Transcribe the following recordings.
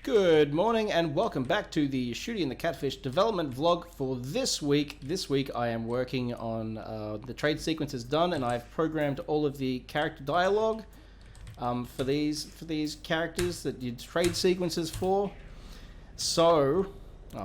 Good morning and welcome back to the Shooty and the Catfish development vlog for this week. This week I am working on the trade sequences done, and I've programmed all of the character dialogue for these characters that you trade sequences for. So,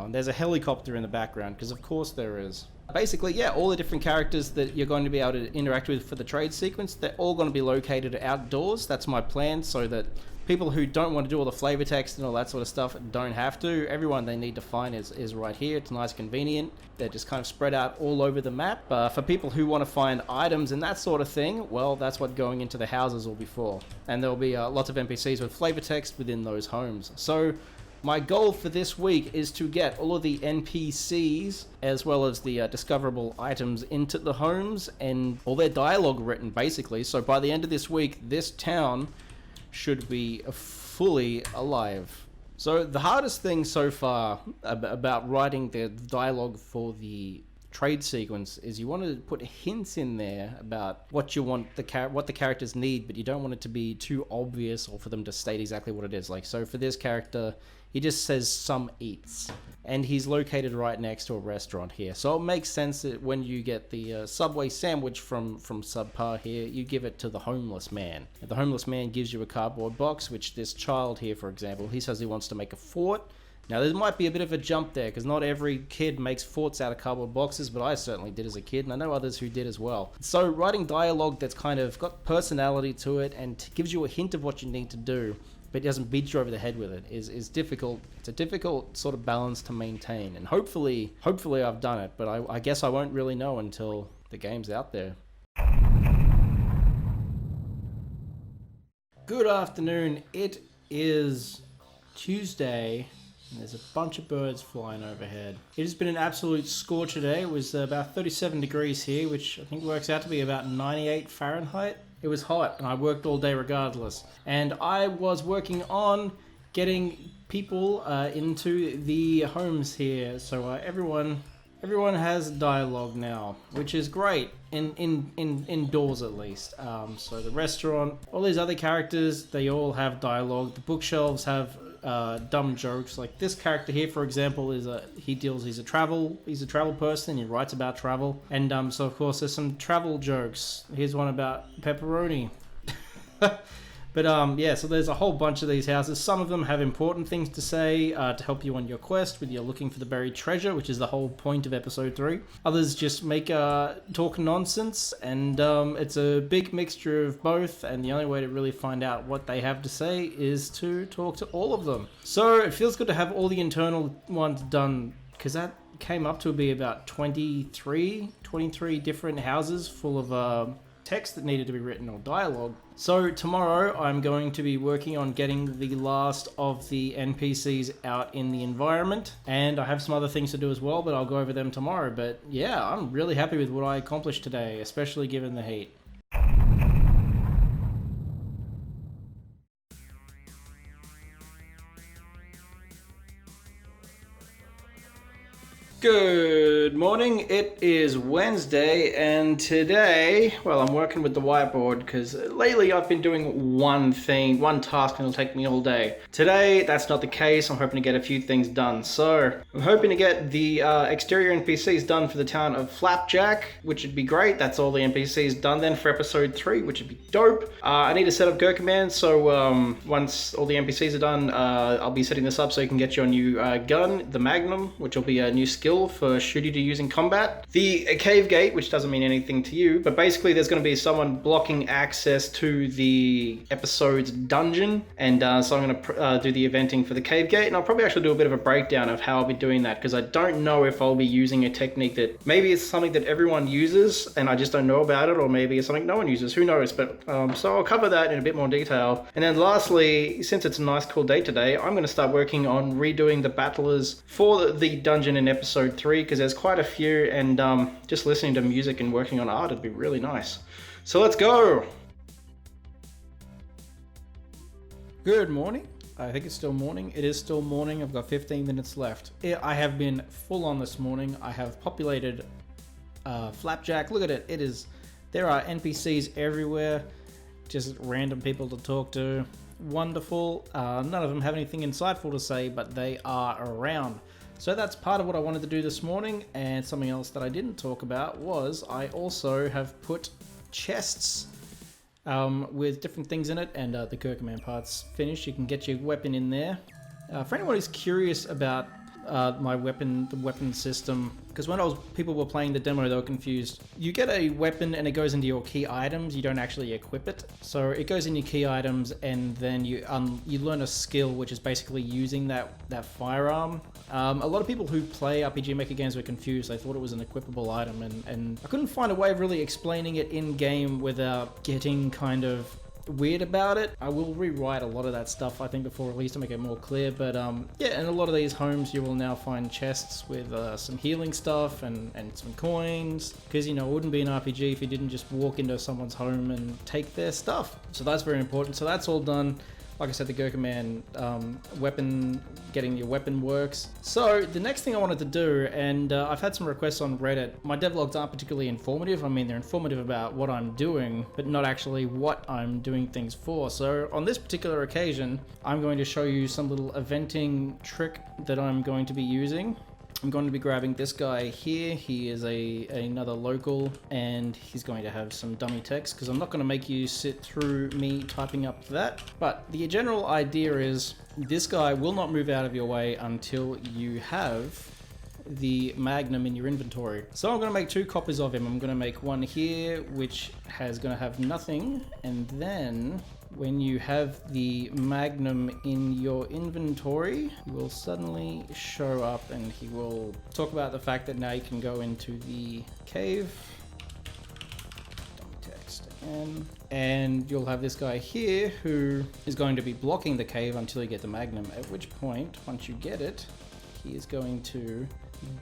there's a helicopter in the background because of course there is. Basically, yeah, all the different characters that you're going to be able to interact with for the trade sequence, they're all going to be located outdoors. That's my plan, so that people who don't want to do all the flavor text and all that sort of stuff don't have to. Everyone they need to find is right here. It's nice, convenient. They're just kind of spread out all over the map. For people who want to find items and that sort of thing, well, that's what going into the houses will be for. And there'll be lots of NPCs with flavor text within those homes. So my goal for this week is to get all of the NPCs as well as the discoverable items into the homes and all their dialogue written, basically. So by the end of this week, this town should be fully alive. So the hardest thing so far about writing the dialogue for the trade sequence is you want to put hints in there about what you want what the characters need, but you don't want it to be too obvious or for them to state exactly what it is. Like, so for this character, he just says some eats, and he's located right next to a restaurant here. So it makes sense that when you get the Subway sandwich from Subpar here, you give it to the homeless man. And the homeless man gives you a cardboard box, which this child here, for example, he says he wants to make a fort. Now there might be a bit of a jump there, because not every kid makes forts out of cardboard boxes, but I certainly did as a kid, and I know others who did as well. So writing dialogue that's kind of got personality to it and gives you a hint of what you need to do, but it doesn't beat you over the head with it, is difficult. It's a difficult sort of balance to maintain, and hopefully I've done it, but I guess I won't really know until the game's out there. Good afternoon. It is Tuesday, and there's a bunch of birds flying overhead. It has been an absolute scorcher day. It was about 37 degrees here, which I think works out to be about 98 Fahrenheit. It was hot, and I worked all day regardless. And I was working on getting people into the homes here. So everyone has dialogue now, which is great, indoors at least. So the restaurant, all these other characters, they all have dialogue. The bookshelves have dumb jokes. Like this character here, for example, he's a travel person. He writes about travel, and so of course there's some travel jokes. Here's one about pepperoni. But yeah, so there's a whole bunch of these houses. Some of them have important things to say to help you on your quest when you're looking for the buried treasure, which is the whole point of episode 3. Others just make talk nonsense, and it's a big mixture of both, and the only way to really find out what they have to say is to talk to all of them. So it feels good to have all the internal ones done, because that came up to be about 23 different houses full of text that needed to be written or dialogue. So tomorrow I'm going to be working on getting the last of the NPCs out in the environment, and I have some other things to do as well, but I'll go over them tomorrow. But yeah, I'm really happy with what I accomplished today, especially given the heat. Good morning. It is Wednesday, and today, well, I'm working with the whiteboard because lately I've been doing one task, and it'll take me all day. Today, that's not the case. I'm hoping to get a few things done. So I'm hoping to get the exterior NPCs done for the town of Flapjack, which would be great. That's all the NPCs done then for episode 3, which would be dope. I need to set up Go Command, so once all the NPCs are done, I'll be setting this up so you can get your new gun, the Magnum, which will be a new skill for Shooty to use in combat. The cave gate, which doesn't mean anything to you, but basically there's going to be someone blocking access to the episode's dungeon, and so I'm going to do the eventing for the cave gate, and I'll probably actually do a bit of a breakdown of how I'll be doing that, because I don't know if I'll be using a technique that maybe it's something that everyone uses and I just don't know about it, or maybe it's something no one uses, who knows. But so I'll cover that in a bit more detail. And then lastly, since it's a nice cool day today, I'm going to start working on redoing the battlers for the dungeon in episode 3, because there's quite a few, and just listening to music and working on art would be really nice. So let's go! Good morning. I think it's still morning. It is still morning. I've got 15 minutes left. I have been full on this morning. I have populated Flapjack. Look at it. There are NPCs everywhere. just random people to talk to. Wonderful. None of them have anything insightful to say, but they are around. So that's part of what I wanted to do this morning, and something else that I didn't talk about was I also have put chests with different things in it, and the Gurkhaman part's finished. You can get your weapon in there. For anyone who's curious about the weapon system, because when people were playing the demo, they were confused. You get a weapon and it goes into your key items. You don't actually equip it, so it goes in your key items, and then you learn a skill, which is basically using that firearm. A lot of people who play RPG Maker games were confused. They thought it was an equipable item, and I couldn't find a way of really explaining it in game without getting kind of weird about it. I will rewrite a lot of that stuff, I think, before release to make it more clear, but yeah, in a lot of these homes you will now find chests with some healing stuff and some coins, because it wouldn't be an RPG if you didn't just walk into someone's home and take their stuff. So that's very important. So that's all done. Like I said, the Gurkhaman weapon, getting your weapon works. So the next thing I wanted to do, and I've had some requests on Reddit. My devlogs aren't particularly informative. I mean, they're informative about what I'm doing, but not actually what I'm doing things for. So on this particular occasion, I'm going to show you some little eventing trick that I'm going to be using. I'm going to be grabbing this guy here. He is another local, and he's going to have some dummy text, because I'm not going to make you sit through me typing up that. But the general idea is this guy will not move out of your way until you have the Magnum in your inventory. So I'm going to make 2 copies of him. I'm going to make one here, which is going to have nothing, and then when you have the Magnum in your inventory, he will suddenly show up, and he will talk about the fact that now you can go into the cave. Dummy text again. And you'll have this guy here who is going to be blocking the cave until you get the Magnum, at which point, once you get it, he is going to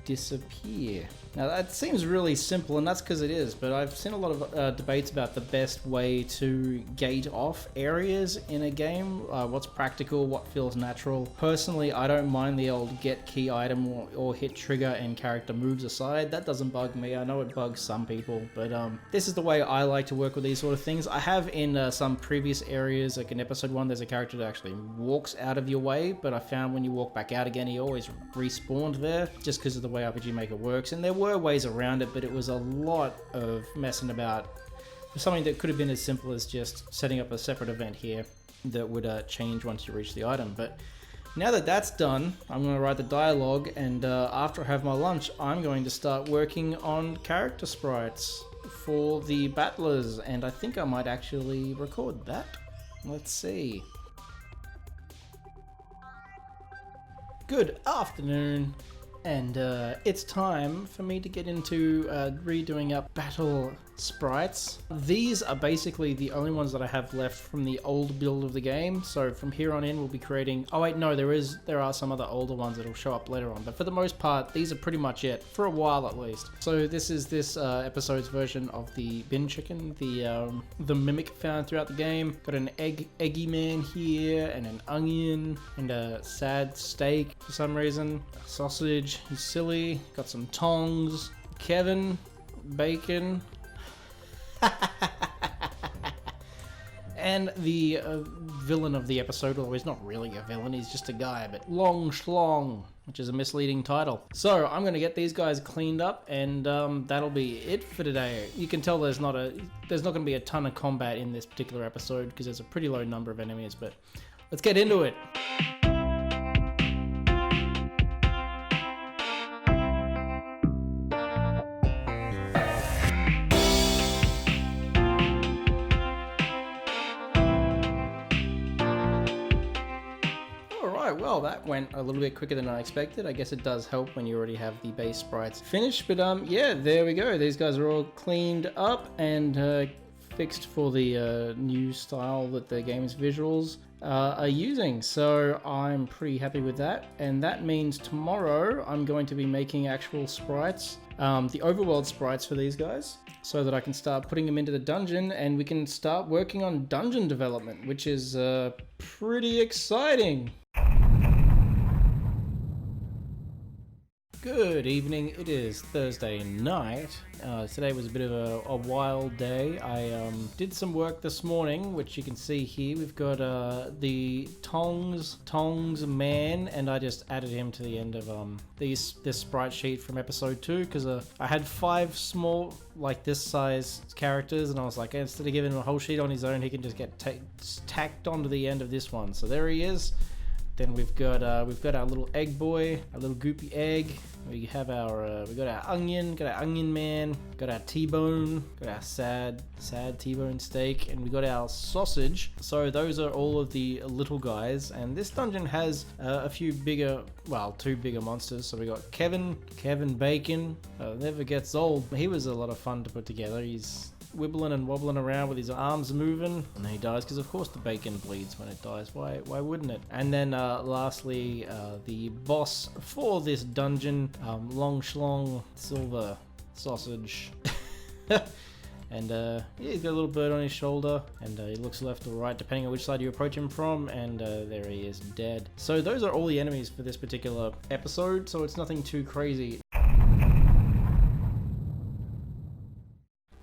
disappear. Now that seems really simple, and that's because it is, but I've seen a lot of debates about the best way to gate off areas in a game, what's practical, what feels natural. Personally, I don't mind the old get key item or hit trigger and character moves aside. That doesn't bug me. I know it bugs some people, but this is the way I like to work with these sort of things. I have in some previous areas, like in episode 1, there's a character that actually walks out of your way, but I found when you walk back out again, he always respawned there, just because of the way RPG Maker works. And there were ways around it, but it was a lot of messing about for something that could have been as simple as just setting up a separate event here that would change once you reach the item. But now that that's done, I'm going to write the dialogue, and after I have my lunch, I'm going to start working on character sprites for the battlers, and I think I might actually record that. Let's see. Good afternoon. And it's time for me to get into redoing up battle sprites. These are basically the only ones that I have left from the old build of the game. So from here on in, we'll be creating... Oh wait, no, there are some other older ones that'll show up later on. But for the most part, these are pretty much it, for a while at least. So this is this episode's version of the bin chicken, the mimic found throughout the game. Got an eggy man here, and an onion, and a sad steak for some reason. A sausage, he's silly. Got some tongs. Kevin, bacon. And the villain of the episode, although he's not really a villain, he's just a guy, but Long Schlong, which is a misleading title. So I'm going to get these guys cleaned up, and that'll be it for today. You can tell there's not going to be a ton of combat in this particular episode because there's a pretty low number of enemies, but let's get into it. Well, that went a little bit quicker than I expected. I guess it does help when you already have the base sprites finished, but yeah, there we go. These guys are all cleaned up and fixed for the new style that the game's visuals are using, so I'm pretty happy with that. And that means tomorrow I'm going to be making actual sprites, the overworld sprites for these guys, so that I can start putting them into the dungeon and we can start working on dungeon development, which is pretty exciting. Good evening. It is Thursday night. Today was a bit of a wild day. I did some work this morning, which you can see here. We've got the Tongs man, and I just added him to the end of this sprite sheet from episode 2 because I had 5 small, like this size characters, and I was like, instead of giving him a whole sheet on his own, he can just get tacked onto the end of this one. So there he is. Then we've got our little egg boy, our little goopy egg. We have our we got our onion man, got our T-bone, got our sad T-bone steak, and we got our sausage. So those are all of the little guys, and this dungeon has a few bigger, well, 2 bigger monsters. So we got Kevin Bacon. Never gets old. He was a lot of fun to put together. He's wibbling and wobbling around with his arms moving, and then he dies because of course the bacon bleeds when it dies. Why wouldn't it? And then lastly, the boss for this dungeon, Long Schlong Silver Sausage. And yeah, he's got a little bird on his shoulder, and he looks left or right depending on which side you approach him from, and there he is, dead. So those are all the enemies for this particular episode, so it's nothing too crazy.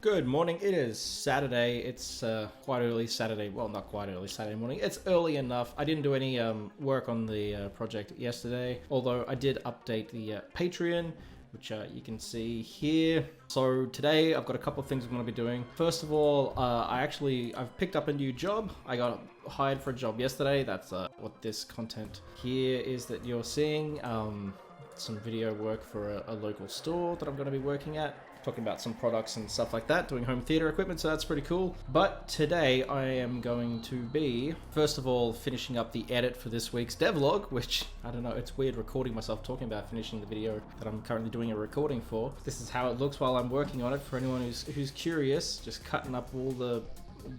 Good morning. It is Saturday. It's quite early Saturday. Well, not quite early Saturday morning. It's early enough. I didn't do any work on the project yesterday, although I did update the Patreon, which you can see here. So today I've got a couple of things I'm going to be doing. First of all, I've picked up a new job. I got hired for a job yesterday. That's what this content here is that you're seeing. Some video work for a local store that I'm going to be working at. Talking about some products and stuff like that, doing home theater equipment, so that's pretty cool. But today I am going to be, first of all, finishing up the edit for this week's devlog, which, I don't know, it's weird recording myself talking about finishing the video that I'm currently doing a recording for. This is how it looks while I'm working on it, for anyone who's curious, just cutting up all the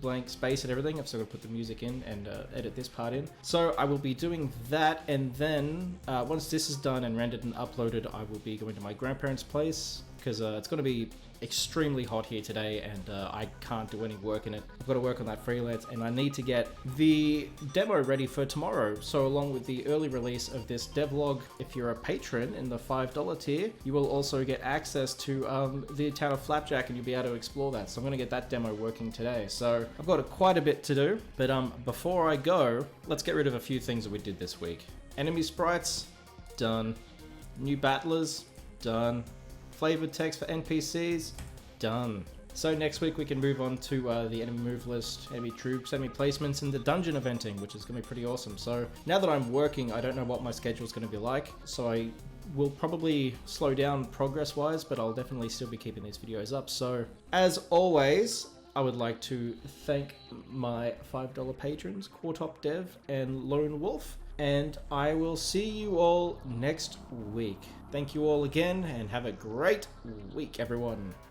blank space and everything. I've still got to put the music in and edit this part in. So I will be doing that, and then once this is done and rendered and uploaded, I will be going to my grandparents' place, because it's going to be extremely hot here today, and I can't do any work in it. I've got to work on that freelance, and I need to get the demo ready for tomorrow. So along with the early release of this devlog, if you're a patron in the $5 tier, you will also get access to the town of Flapjack, and you'll be able to explore that. So I'm going to get that demo working today. So I've got quite a bit to do, but before I go, let's get rid of a few things that we did this week. Enemy sprites, done. New battlers, done. Flavored text for NPCs, done. So next week we can move on to the enemy move list, enemy troops, enemy placements, and the dungeon eventing, which is going to be pretty awesome. So now that I'm working, I don't know what my schedule is going to be like, so I will probably slow down progress-wise, but I'll definitely still be keeping these videos up. So as always, I would like to thank my $5 patrons, Quartop Dev and Lone Wolf, and I will see you all next week. Thank you all again, and have a great week, everyone.